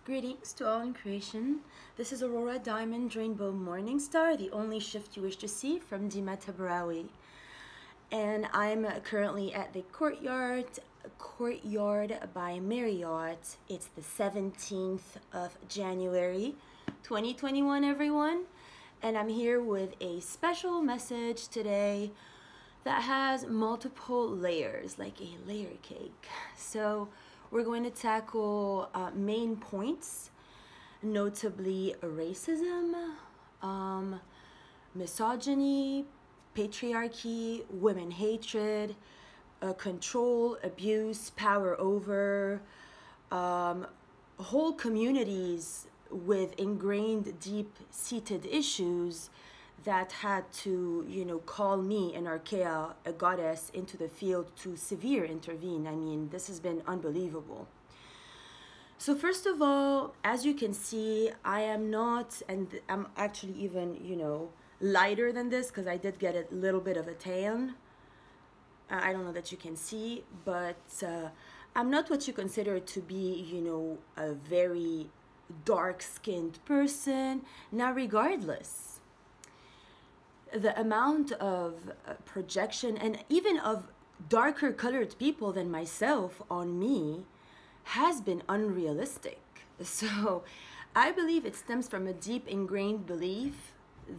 Greetings to all in creation. This is Aurora Diamond Rainbow Morning Star, the only shift you wish to see from Dima Tabrawi. And I'm currently at the Courtyard by Marriott. It's the 17th of January, 2021, everyone. And I'm here with a special message today that has multiple layers, like a layer cake. So we're going to tackle main points, notably racism, misogyny, patriarchy, women hatred, control, abuse, power over, whole communities with ingrained, deep-seated issues that had to, call me, an archaea, a goddess, into the field to severe intervene. I mean, this has been unbelievable. So first of all, as you can see, I am not, and I'm actually even, lighter than this because I did get a little bit of a tan. I don't know that you can see, but I'm not what you consider to be, a very dark-skinned person. Now, regardless, the amount of projection and even of darker colored people than myself on me has been unrealistic. So I believe it stems from a deep ingrained belief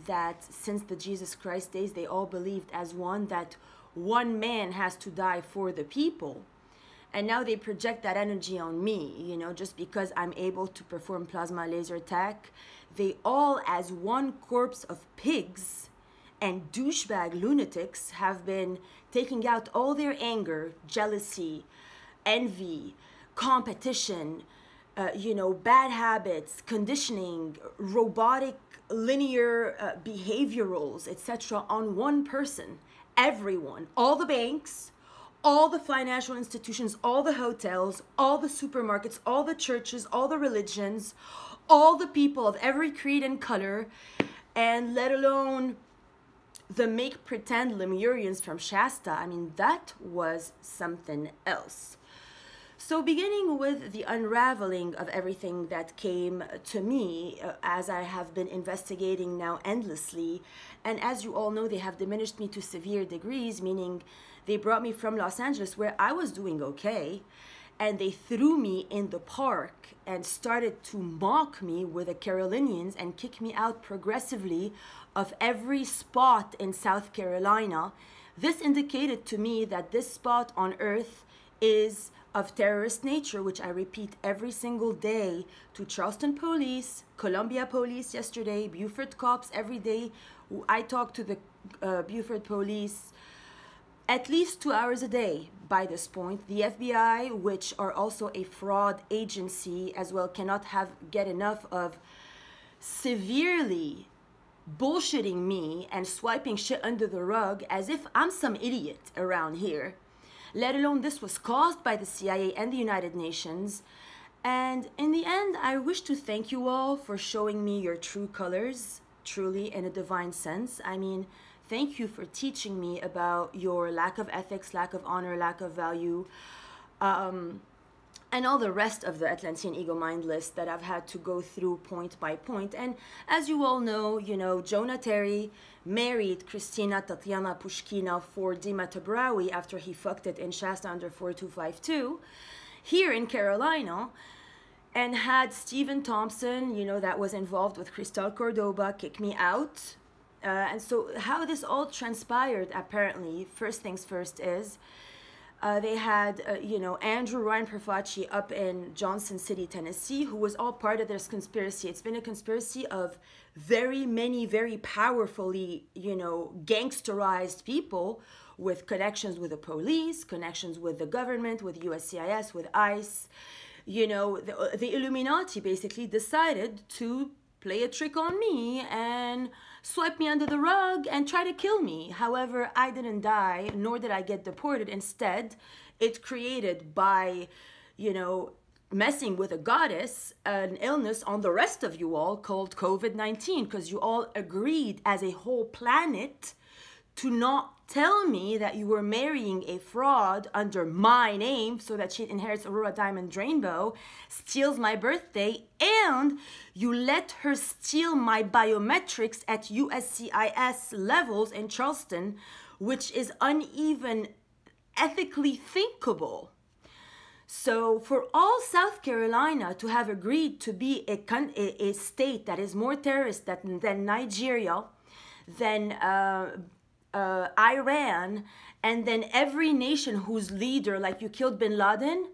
that since the Jesus Christ days, they all believed as one that one man has to die for the people. And now they project that energy on me, just because I'm able to perform plasma laser tech. They all, as one corpse of pigs and douchebag lunatics, have been taking out all their anger, jealousy, envy, competition, bad habits, conditioning, robotic, linear behaviorals, etc. on one person. Everyone, all the banks, all the financial institutions, all the hotels, all the supermarkets, all the churches, all the religions, all the people of every creed and color, and let alone the make pretend Lemurians from Shasta. I mean, that was something else. So beginning with the unraveling of everything that came to me as I have been investigating now endlessly, and as you all know, they have diminished me to severe degrees, meaning they brought me from Los Angeles where I was doing okay, and they threw me in the park and started to mock me with the Carolinians and kick me out progressively of every spot in South Carolina. This indicated to me that this spot on earth is of terrorist nature, which I repeat every single day to Charleston police, Columbia police yesterday, Beaufort cops every day. I talk to the Beaufort police at least 2 hours a day by this point. The FBI, which are also a fraud agency as well, cannot get enough of severely bullshitting me and swiping shit under the rug as if I'm some idiot around here. Let alone this was caused by the CIA and the United Nations. And in the end, I wish to thank you all for showing me your true colors, truly in a divine sense. I mean, thank you for teaching me about your lack of ethics, lack of honor, lack of value, and all the rest of the Atlantean ego mind list that I've had to go through point by point. And as you all know, Jonah Terry married Christina Tatiana Pushkina for Dima Tabrawi after he fucked it in Shasta under 4252 here in Carolina, and had Stephen Thompson, that was involved with Cristal Cordoba, kick me out. And so how this all transpired, apparently, first things first is, they had, Andrew Ryan Perfacci up in Johnson City, Tennessee, who was all part of this conspiracy. It's been a conspiracy of very many, very powerfully, gangsterized people with connections with the police, connections with the government, with USCIS, with ICE. The Illuminati basically decided to play a trick on me and swipe me under the rug and try to kill me. However, I didn't die, nor did I get deported. Instead, it created by, messing with a goddess, an illness on the rest of you all called COVID-19, because you all agreed as a whole planet to not tell me that you were marrying a fraud under my name so that she inherits Aurora Diamond Rainbow, steals my birthday, and you let her steal my biometrics at USCIS levels in Charleston, which is uneven ethically thinkable. So for all South Carolina to have agreed to be a state that is more terrorist than Nigeria, than Iran, and then every nation whose leader, like you killed bin Laden,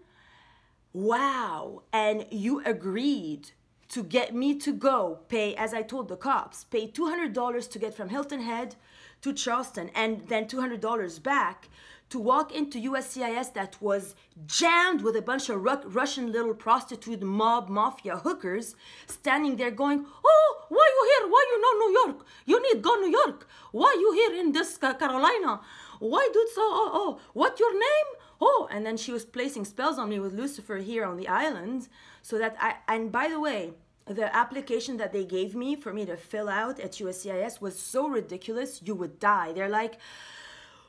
wow, and you agreed to get me to go pay, as I told the cops, pay $200 to get from Hilton Head to Charleston, and then $200 back to walk into USCIS that was jammed with a bunch of Russian little prostitute mob mafia hookers standing there going, oh, why you here? Why you not New York? You need go New York. Why you here in this Carolina? Why do so? What your name? Oh, and then she was placing spells on me with Lucifer here on the island, so that and by the way, the application that they gave me for me to fill out at USCIS was so ridiculous, you would die. They're like,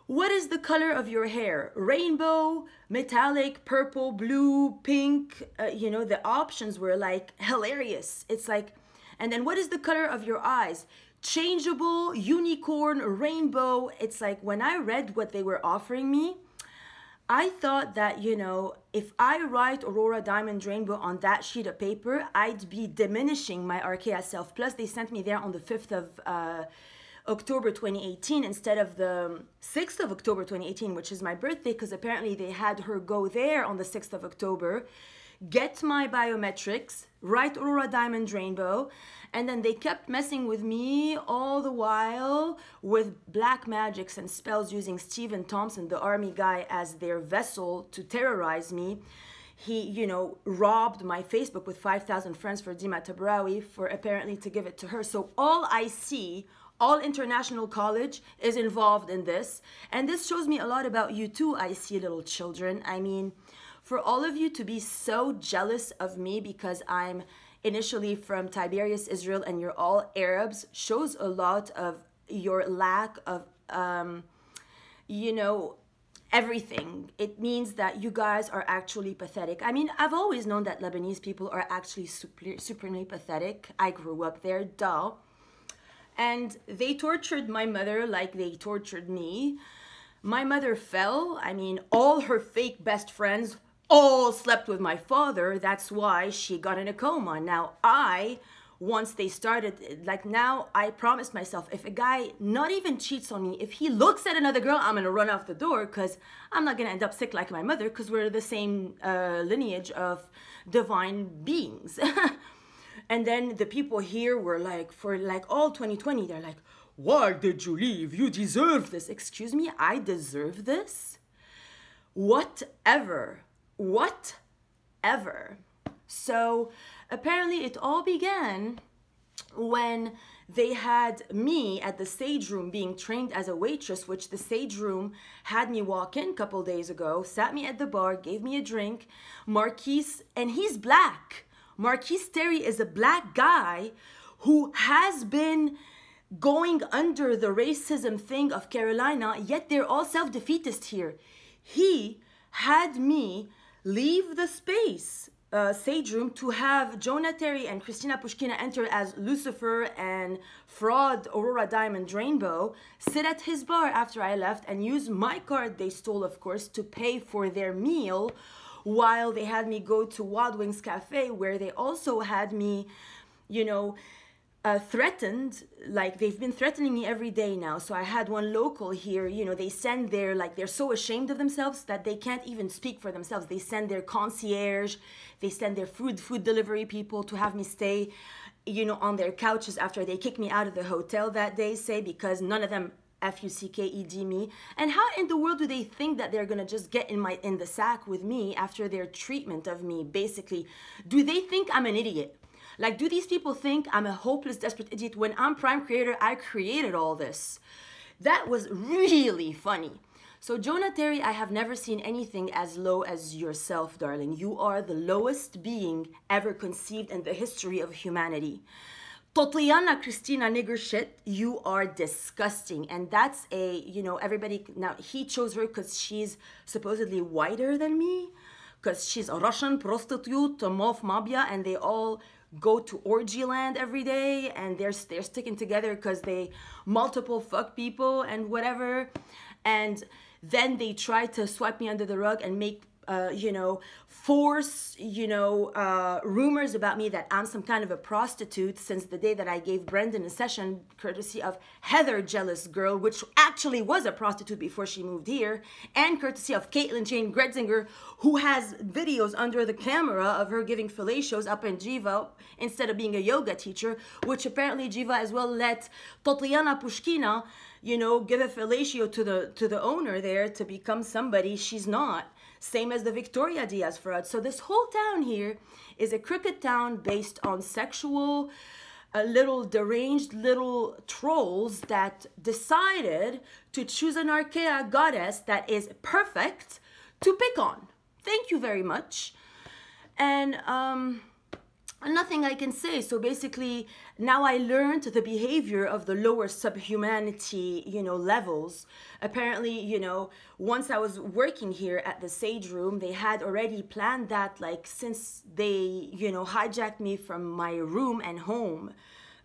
what is the color of your hair? Rainbow, metallic, purple, blue, pink. The options were like hilarious. It's like, and then what is the color of your eyes? Changeable, unicorn, rainbow. It's like, when I read what they were offering me, I thought that, if I write Aurora Diamond Rainbow on that sheet of paper, I'd be diminishing my Archaea self. Plus, they sent me there on the 5th of October 2018 instead of the 6th of October 2018, which is my birthday, because apparently they had her go there on the 6th of October, get my biometrics, write Aurora Diamond Rainbow, and then they kept messing with me all the while with black magics and spells using Stephen Thompson, the army guy, as their vessel to terrorize me. He, robbed my Facebook with 5,000 friends for Dima Tabrawi for apparently to give it to her. So all I see, all international college is involved in this. And this shows me a lot about you too, I see, little children. I mean, for all of you to be so jealous of me because I'm initially from Tiberias, Israel, and you're all Arabs, shows a lot of your lack of, everything. It means that you guys are actually pathetic. I mean, I've always known that Lebanese people are actually supremely pathetic. I grew up there, duh. And they tortured my mother like they tortured me. My mother fell. I mean, all her fake best friends all slept with my father. That's why she got in a coma. Now, once they started, now I promised myself, if a guy not even cheats on me, if he looks at another girl, I'm going to run out the door, because I'm not going to end up sick like my mother, because we're the same lineage of divine beings. And then the people here were like, for all 2020, they're like, why did you leave? You deserve this. Excuse me, I deserve this? Whatever. So apparently it all began when they had me at the Sage Room being trained as a waitress, which the Sage Room had me walk in a couple days ago, sat me at the bar, gave me a drink. Marquise, and he's black. Marquise Terry is a black guy who has been going under the racism thing of Carolina, yet they're all self-defeatist here. He had me leave the space, Sage Room, to have Jonah Terry and Christina Pushkina enter as Lucifer and fraud Aurora Diamond Rainbow, sit at his bar after I left and use my card they stole, of course, to pay for their meal, while they had me go to Wild Wings Cafe, where they also had me, threatened. Like, they've been threatening me every day now. So I had one local here, they send their, they're so ashamed of themselves that they can't even speak for themselves. They send their concierge, they send their food delivery people to have me stay, on their couches after they kick me out of the hotel that day, say, because none of them F-U-C-K-E-D me. And how in the world do they think that they're gonna just get in the sack with me after their treatment of me, basically? Do they think I'm an idiot? Like, do these people think I'm a hopeless, desperate idiot when I'm Prime Creator? I created all this. That was really funny. So Jonah Terry, I have never seen anything as low as yourself, darling. You are the lowest being ever conceived in the history of humanity. Totliana Christina nigger shit, you are disgusting. And that's a, you know, everybody, now he chose her because she's supposedly whiter than me, because she's a Russian prostitute, a MOF mafia, and they all go to orgy land every day, and they're sticking together because they multiple fuck people and whatever. And then they try to swipe me under the rug and make you know, force, you know, rumors about me that I'm some kind of a prostitute since the day that I gave Brendan a session, courtesy of Heather Jealous Girl, which actually was a prostitute before she moved here, and courtesy of Caitlin Jane Gretzinger, who has videos under the camera of her giving fellatios up in Jiva instead of being a yoga teacher, which apparently Jiva as well let Totliana Pushkina, you know, give a fellatio to the owner there to become somebody she's not. Same as the Victoria Diaz fraud. So this whole town here is a crooked town based on sexual, little deranged little trolls that decided to choose an archaea goddess that is perfect to pick on. Thank you very much. And nothing I can say. So basically, now I learned the behavior of the lower subhumanity, you know, levels. Apparently, you know, once I was working here at the Sage Room, they had already planned that, like, since they, you know, hijacked me from my room and home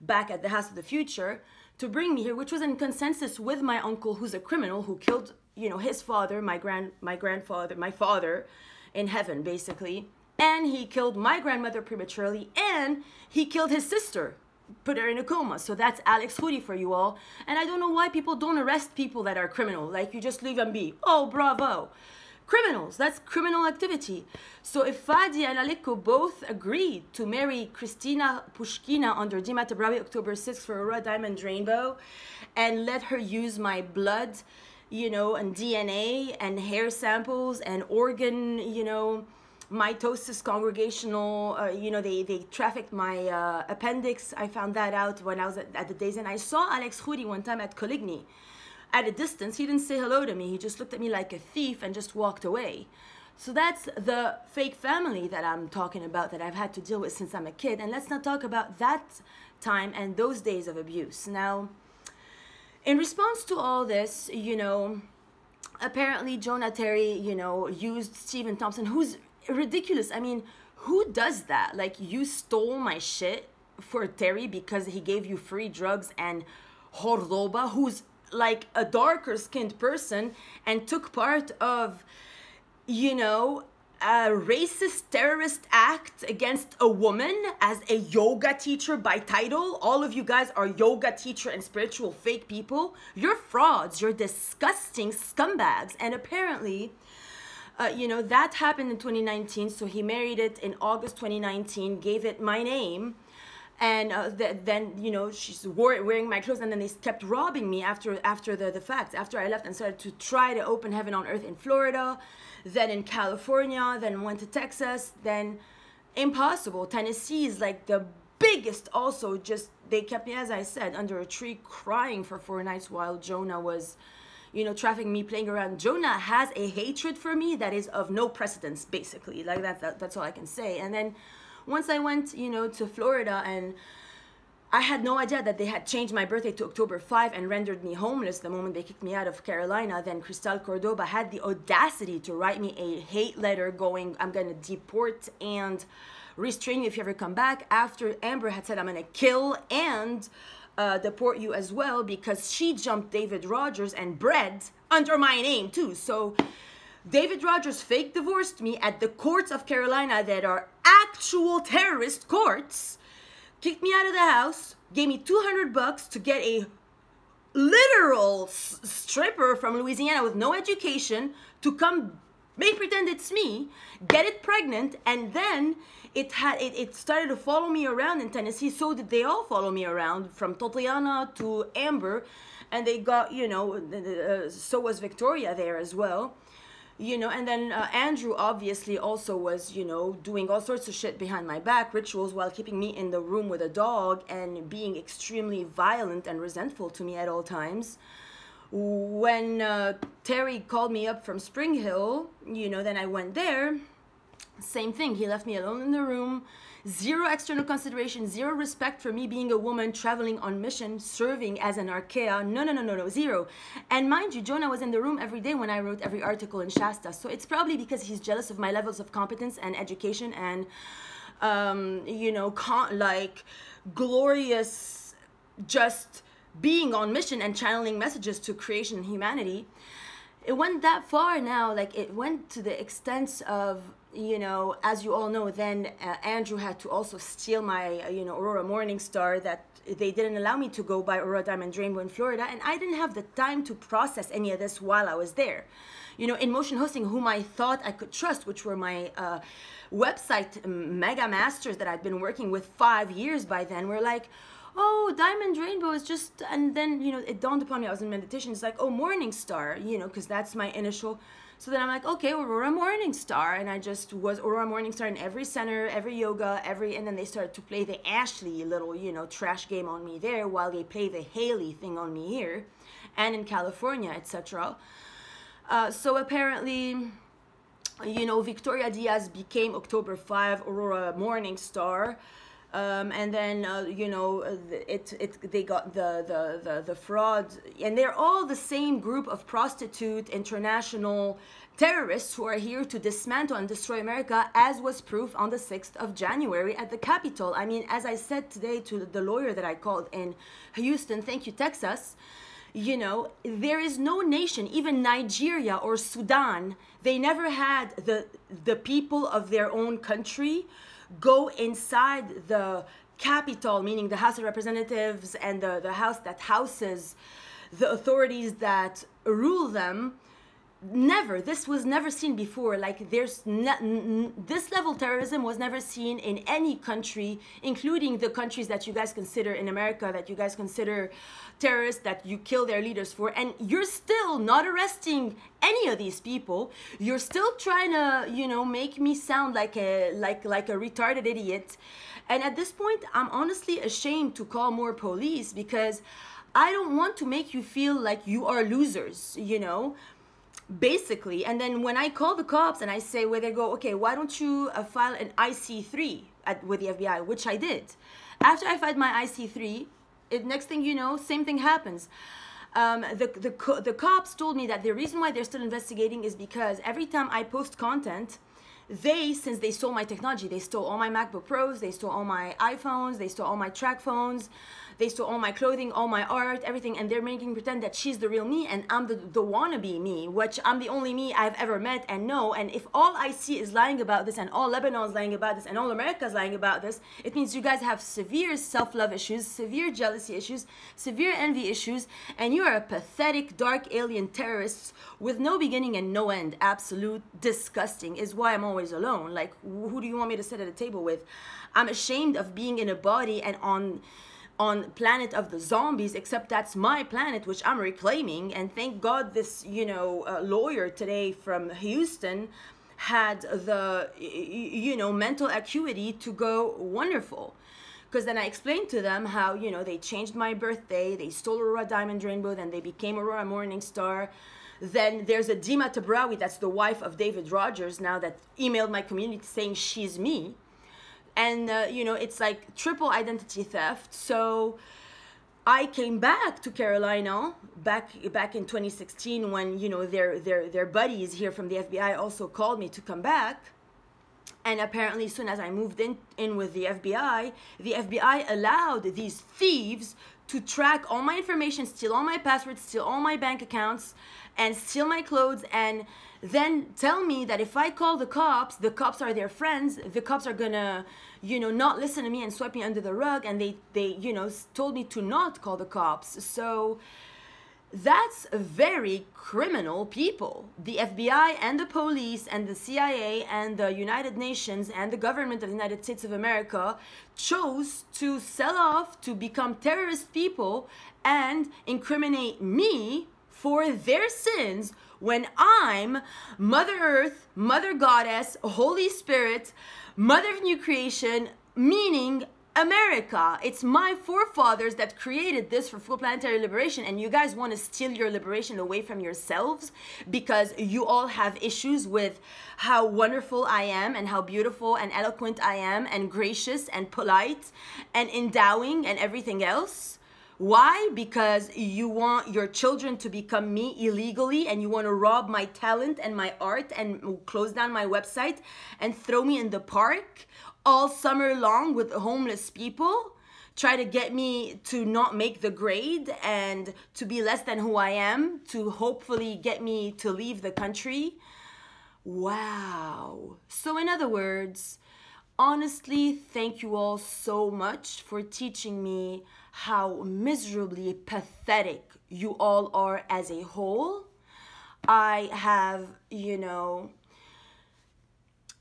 back at the House of the Future to bring me here, which was in consensus with my uncle, who's a criminal, who killed, you know, his father, my father in heaven, basically. And he killed my grandmother prematurely, and he killed his sister, put her in a coma. So that's Alex Hoodie for you all. And I don't know why people don't arrest people that are criminal. Like, you just leave them be. Oh, bravo. Criminals, that's criminal activity. So if Fadi and Aliko both agreed to marry Christina Pushkina under Dima Tabrawi October 6th for a raw diamond rainbow and let her use my blood, you know, and DNA and hair samples and organ, you know, mitosis congregational, you know, they trafficked my appendix. I found that out when I was at the Days. And I saw Alex Hoodie one time at Coligny at a distance. He didn't say hello to me. He just looked at me like a thief and just walked away. So that's the fake family that I'm talking about, that I've had to deal with since I'm a kid. And let's not talk about that time and those days of abuse. Now, in response to all this, you know, apparently Jonah Terry, you know, used Stephen Thompson, who's ridiculous. I mean, who does that? Like, you stole my shit for Terry because he gave you free drugs, and Hordoba, who's like a darker skinned person and took part of, you know, a racist terrorist act against a woman as a yoga teacher by title. All of you guys are yoga teacher and spiritual fake people. You're frauds. You're disgusting scumbags. And apparently, you know, that happened in 2019. So he married it in August 2019, gave it my name. And then, you know, she's wearing my clothes, and then they kept robbing me after the fact. After I left and started to try to open heaven on earth in Florida, then in California, then went to Texas, then impossible. Tennessee is like the biggest also. Just, they kept me, as I said, under a tree crying for 4 nights while Jonah was, you know, trafficking me, playing around. Jonah has a hatred for me that is of no precedence, basically. Like, that's all I can say. And then once I went, you know, to Florida, and I had no idea that they had changed my birthday to October 5 and rendered me homeless the moment they kicked me out of Carolina. Then Cristal Cordoba had the audacity to write me a hate letter going, I'm going to deport and restrain you if you ever come back, after Amber had said, I'm going to kill and deport you as well, because she jumped David Rogers and bred under my name too. So David Rogers fake divorced me at the courts of Carolina that are actual terrorist courts, kicked me out of the house, gave me $200 to get a literal stripper from Louisiana with no education to come make pretend it's me, get it pregnant, and then it started to follow me around in Tennessee. So did they all follow me around, from Totliana to Amber, and they got, you know, so was Victoria there as well. You know, and then Andrew obviously also was, you know, doing all sorts of shit behind my back, rituals, while keeping me in the room with a dog and being extremely violent and resentful to me at all times. When Terry called me up from Spring Hill, you know, then I went there, Same thing, he left me alone in the room. Zero external consideration, zero respect for me being a woman traveling on mission, serving as an archaea. No, zero. And mind you, Jonah was in the room every day when I wrote every article in Shasta. So it's probably because he's jealous of my levels of competence and education and, you know, like glorious just being on mission and channeling messages to creation and humanity. It went that far now, like it went to the extent of, you know, as you all know, then Andrew had to also steal my, you know, Aurora Morningstar, that they didn't allow me to go by Aurora Diamond Rainbow in Florida, and I didn't have the time to process any of this while I was there. You know, in Motion Hosting, whom I thought I could trust, which were my website mega masters that I'd been working with 5 years by then, were like, oh, Diamond Rainbow is just, and then, you know, it dawned upon me, I was in meditation, it's like, oh, Morningstar, you know, because that's my initial. So then I'm like, okay, Aurora Morningstar, and I just was Aurora Morningstar in every center, every yoga, and then they started to play the Ashley little, you know, trash game on me there, while they play the Haley thing on me here, and in California, etc. So apparently, you know, Victoria Diaz became October 5 Aurora Morningstar. And then you know, they got the fraud, and they're all the same group of prostitute international terrorists who are here to dismantle and destroy America, as was proof on the 6th of January at the Capitol. I mean, as I said today to the lawyer that I called in Houston, thank you, Texas, you know, there is no nation, even Nigeria or Sudan, they never had the people of their own country go inside the Capitol, meaning the House of Representatives and the house that houses the authorities that rule them. Never. This was never seen before. Like, there's this level of terrorism was never seen in any country, including the countries that you guys consider in America, that you guys consider terrorists, that you kill their leaders for, and you're still not arresting any of these people. You're still trying to, you know, make me sound like a retarded idiot. And at this point, I'm honestly ashamed to call more police, because I don't want to make you feel like you are losers, you know, basically. And then when I call the cops and I say, where they go, okay, why don't you file an IC3 with the FBI, which I did. After I filed my IC3, next thing you know, same thing happens. The cops told me that the reason why they're still investigating is because every time I post content, since they stole my technology, they stole all my MacBook Pros, they stole all my iPhones, they stole all my track phones, they stole all my clothing, all my art, everything, and they're making pretend that she's the real me and I'm the wannabe me, which I'm the only me I've ever met and know. And if all I see is lying about this, and all Lebanon is lying about this, and all America is lying about this, it means you guys have severe self-love issues, severe jealousy issues, severe envy issues, and you are a pathetic, dark alien terrorist with no beginning and no end. Absolute disgusting is why I'm always alone. Like, who do you want me to sit at a table with? I'm ashamed of being in a body and on planet of the zombies, except that's my planet, which I'm reclaiming. And thank God this, you know, lawyer today from Houston had the, you know, mental acuity to go, wonderful. Because then I explained to them how, you know, they changed my birthday, they stole Aurora Diamond Rainbow, then they became Aurora Morningstar. Then there's a Dima Tabrawi, that's the wife of David Rogers now, that emailed my community saying she's me. And, you know, it's like triple identity theft. So I came back to Carolina back in 2016 when, you know, their buddies here from the FBI also called me to come back. And apparently as soon as I moved in with the FBI allowed these thieves to track all my information, steal all my passwords, steal all my bank accounts, and steal my clothes, and then tell me that if I call the cops are their friends, the cops are gonna, you know, not listen to me and sweep me under the rug, and they you know, told me to not call the cops. So that's very criminal people. The FBI and the police and the CIA and the United Nations and the government of the United States of America chose to sell off to become terrorist people and incriminate me for their sins, when I'm Mother Earth, Mother Goddess, Holy Spirit, Mother of New Creation, meaning America. It's my forefathers that created this for full planetary liberation, and you guys want to steal your liberation away from yourselves because you all have issues with how wonderful I am and how beautiful and eloquent I am and gracious and polite and endowing and everything else. Why? Because you want your children to become me illegally, and you want to rob my talent and my art and close down my website and throw me in the park all summer long with homeless people, try to get me to not make the grade and to be less than who I am, to hopefully get me to leave the country. Wow. So in other words, honestly, thank you all so much for teaching me how miserably pathetic you all are as a whole. I have,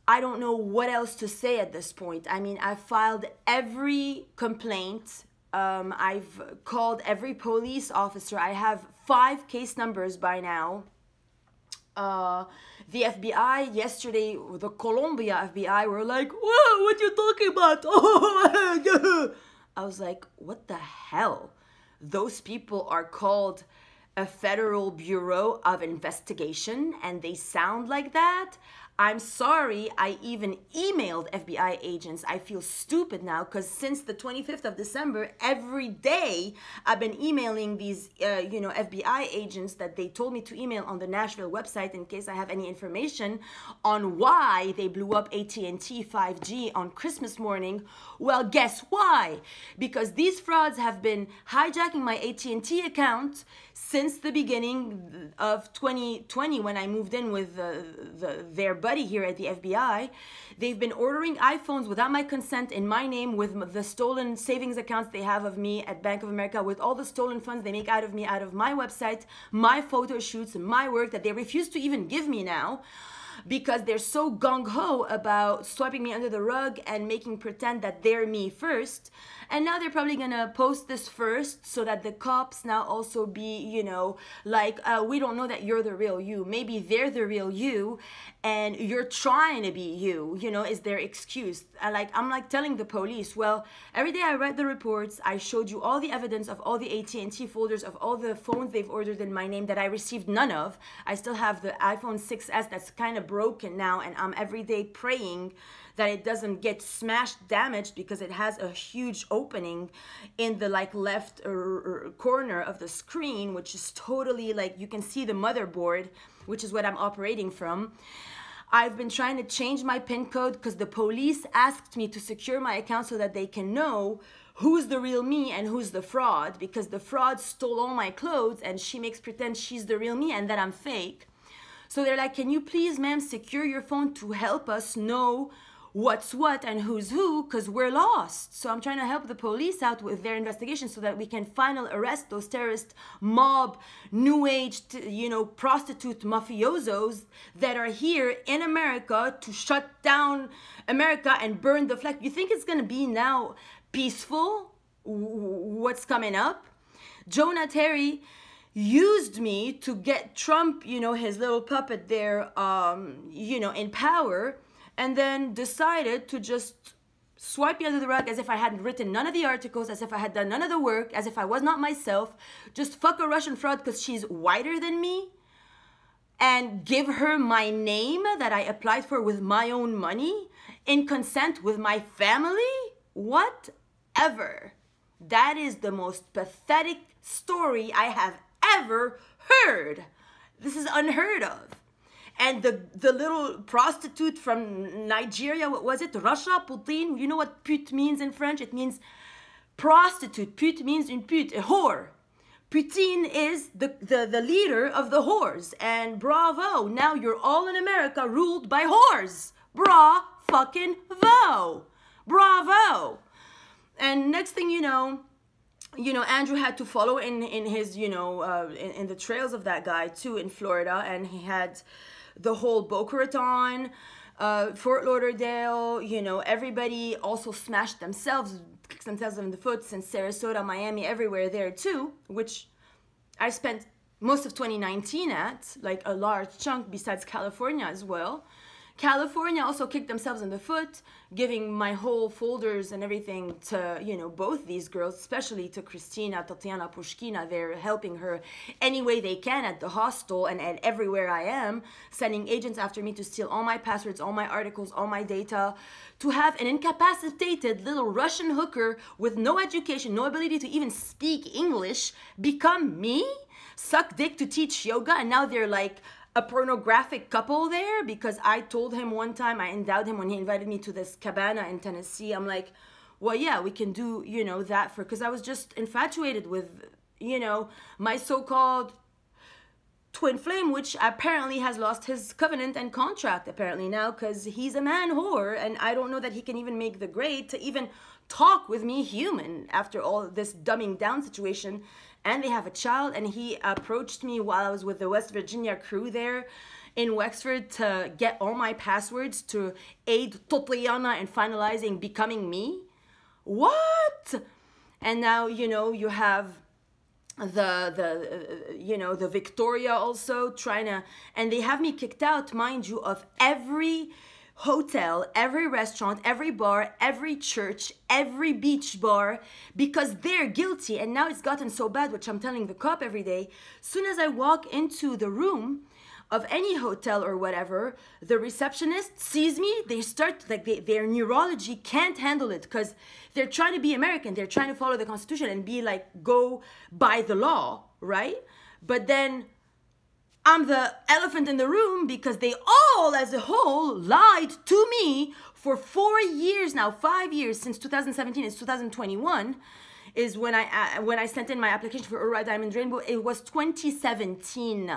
I don't know what else to say at this point. I mean, I've filed every complaint. I've called every police officer. I have 5 case numbers by now. The FBI yesterday, the Colombia FBI, were like, "Whoa, what you talking about?" Oh, I was like, what the hell? Those people are called a Federal Bureau of Investigation, and they sound like that? I'm sorry, I even emailed FBI agents. I feel stupid now because since the 25th of December, every day I've been emailing these, FBI agents that they told me to email on the Nashville website in case I have any information on why they blew up AT&T 5G on Christmas morning. Well, guess why? Because these frauds have been hijacking my AT&T account since the beginning of 2020 when I moved in with their buddy here at the FBI. They've been ordering iPhones without my consent in my name with the stolen savings accounts they have of me at Bank of America, with all the stolen funds they make out of me, out of my website, my photo shoots, my work that they refuse to even give me now, because they're so gung-ho about swiping me under the rug and making pretend that they're me first. And now they're probably gonna post this first so that the cops now also be, we don't know that you're the real you. Maybe they're the real you and you're trying to be you, is their excuse. I'm telling the police, well, every day I read the reports, I showed you all the evidence of all the AT&T folders of all the phones they've ordered in my name that I received none of. I still have the iPhone 6S that's kind of broken now, and I'm every day praying that it doesn't get smashed, damaged, because it has a huge opening in the left corner of the screen, which is totally you can see the motherboard, which is what I'm operating from. I've been trying to change my PIN code because the police asked me to secure my account so that they can know who's the real me and who's the fraud, because the fraud stole all my clothes and she makes pretend she's the real me and that I'm fake. So they're like, can you please, ma'am, secure your phone to help us know what's what and who's who, because we're lost. So I'm trying to help the police out with their investigation so that we can finally arrest those terrorist mob, new age, prostitute mafiosos that are here in America to shut down America and burn the flag. You think it's going to be now peaceful, what's coming up? Jonah Terry used me to get Trump, his little puppet there, in power, and then decided to just swipe me under the rug as if I hadn't written none of the articles, as if I had done none of the work, as if I was not myself, just fuck a Russian fraud because she's whiter than me, and give her my name that I applied for with my own money, in consent with my family? Whatever. That is the most pathetic story I have ever heard. This is unheard of. And the little prostitute from Nigeria, what was it? Russia, Putin. You know what pute means in French? It means prostitute. Pute means une pute, a whore. Putin is the leader of the whores. And bravo, now you're all in America ruled by whores. Bra-fucking-vo. Bravo. And next thing you know, Andrew had to follow in his, in the trails of that guy too in Florida, and he had the whole Boca Raton, Fort Lauderdale, everybody also smashed themselves, kicked themselves in the foot, since Sarasota, Miami, everywhere there too, which I spent most of 2019 at, a large chunk besides California as well. California also kicked themselves in the foot, giving my whole folders and everything to, you know, both these girls, especially to Christina, Tatiana, Pushkina. They're helping her any way they can at the hostel and everywhere I am, sending agents after me to steal all my passwords, all my articles, all my data, to have an incapacitated little Russian hooker with no education, no ability to even speak English, become me, suck dick to teach yoga, and now they're like a pornographic couple there because I told him one time, I endowed him when he invited me to this cabana in Tennessee. I'm like, well, yeah, we can do, you know, that for, because I was just infatuated with, you know, my so-called twin flame, which apparently has lost his covenant and contract apparently now because he's a man whore, and I don't know that he can even make the grade to even talk with me human after all this dumbing down situation. And they have a child, and he approached me while I was with the West Virginia crew there in Wexford to get all my passwords to aid Totliana in finalizing becoming me. What? And now, you know, you have the Victoria also trying to, and they have me kicked out, mind you, of every hotel, every restaurant, every bar, every church, every beach bar, because they're guilty. And now it's gotten so bad, which I'm telling the cop every day, soon as I walk into the room of any hotel or whatever, the receptionist sees me, they start, like their neurology can't handle it because they're trying to be American, they're trying to follow the Constitution and be like, go by the law, right? But then I'm the elephant in the room because they all as a whole lied to me for 4 years now, 5 years, since 2017, it's 2021, is when I sent in my application for Aurora Diamond Rainbow. It was 2017,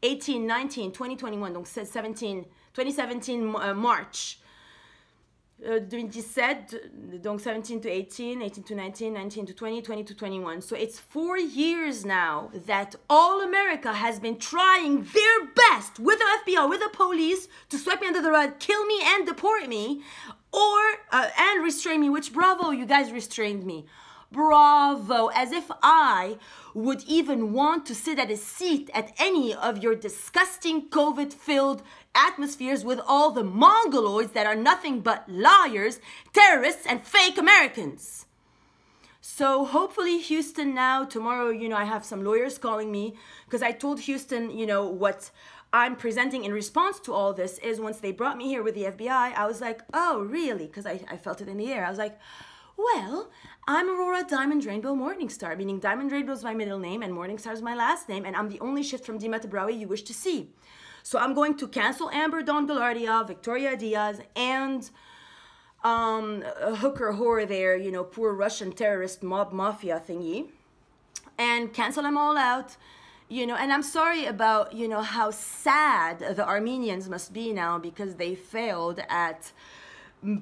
18, 19, 2021, donc 2017 March. 17, donc 17 to 18, 18 to 19, 19 to 20, 20 to 21. So it's 4 years now that all America has been trying their best with the FBI, with the police, to sweep me under the rug, kill me and deport me, or and restrain me, which bravo, you guys restrained me. Bravo, as if I would even want to sit at a seat at any of your disgusting COVID-filled atmospheres with all the Mongoloids that are nothing but liars, terrorists, and fake Americans. So hopefully Houston now, tomorrow, you know, I have some lawyers calling me because I told Houston, you know, what I'm presenting in response to all this is once they brought me here with the FBI, I was like, oh, really? Because I felt it in the air. I was like, well, I'm Aurora Diamond Rainbow Morningstar, meaning Diamond Rainbow is my middle name and Morningstar is my last name, and I'm the only shift from Dima Tabrawi you wish to see. So I'm going to cancel Amber Dawn Galardia, Victoria Diaz, and a hooker whore there, you know, poor Russian terrorist mob mafia thingy, and cancel them all out, you know. And I'm sorry about, you know, how sad the Armenians must be now because they failed at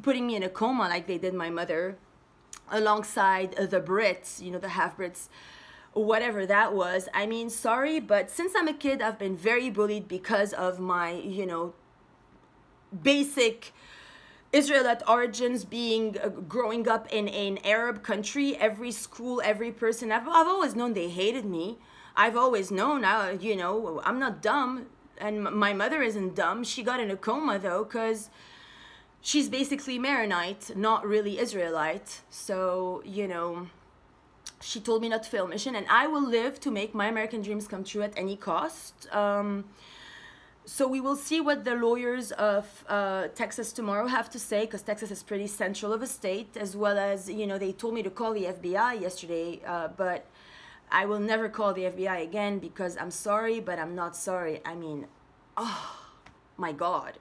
putting me in a coma like they did my mother, alongside the Brits, you know, the half-Brits, whatever that was. I mean, sorry, but since I'm a kid, I've been very bullied because of my, you know, basic Israelite origins, being growing up in an Arab country. Every school, every person, I've always known they hated me. I've always known, you know, I'm not dumb, and my mother isn't dumb. She got in a coma, though, because she's basically Maronite, not really Israelite. So, you know, she told me not to fail mission, and I will live to make my American dreams come true at any cost. So we will see what the lawyers of Texas tomorrow have to say, because Texas is pretty central of a state, as well as, you know, they told me to call the FBI yesterday, but I will never call the FBI again because I'm sorry, but I'm not sorry. I mean, oh my God.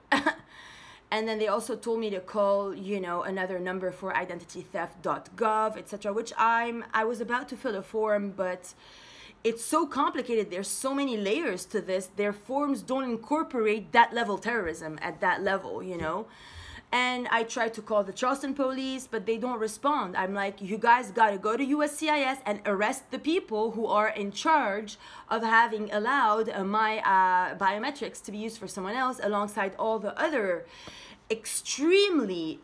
And then they also told me to call, you know, another number for identitytheft.gov, etc., which I was about to fill a form, but it's so complicated. There's so many layers to this. Their forms don't incorporate that level terrorism at that level, you know. And I tried to call the Charleston police, but they don't respond. I'm like, you guys got to go to USCIS and arrest the people who are in charge of having allowed my biometrics to be used for someone else, alongside all the other extremely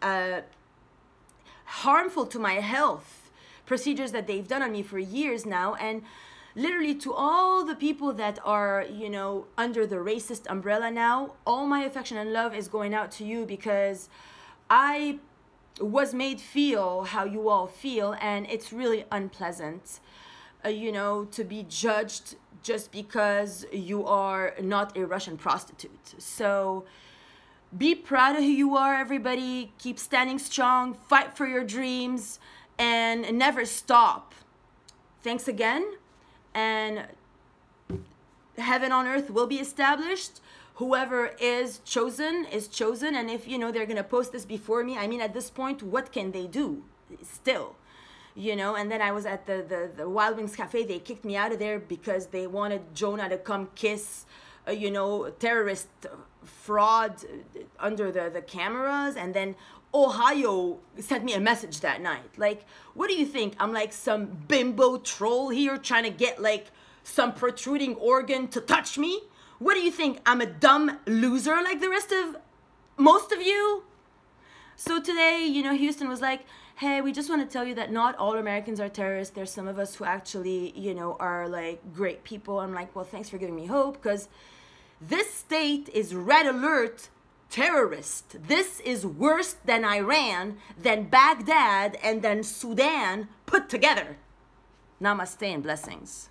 harmful to my health procedures that they've done on me for years now. And literally to all the people that are, you know, under the racist umbrella now, all my affection and love is going out to you, because I was made feel how you all feel, and it's really unpleasant, you know, to be judged just because you are not a Russian prostitute. So be proud of who you are, everybody. Keep standing strong, fight for your dreams, and never stop. Thanks again, and heaven on earth will be established. Whoever is chosen, and if, you know, they're gonna post this before me, I mean, at this point, what can they do still, you know? And then I was at the Wild Wings Cafe. They kicked me out of there because they wanted Jonah to come kiss, you know, terrorist fraud under the cameras. And then Ohio sent me a message that night. Like, what do you think? I'm like some bimbo troll here trying to get like some protruding organ to touch me? What do you think? I'm a dumb loser like the rest of most of you? So today, you know, Houston was like, hey, we just want to tell you that not all Americans are terrorists. There's some of us who actually, you know, are like great people. I'm like, well, thanks for giving me hope, because this state is red alert terrorist. This is worse than Iran, than Baghdad, and then Sudan put together. Namaste and blessings.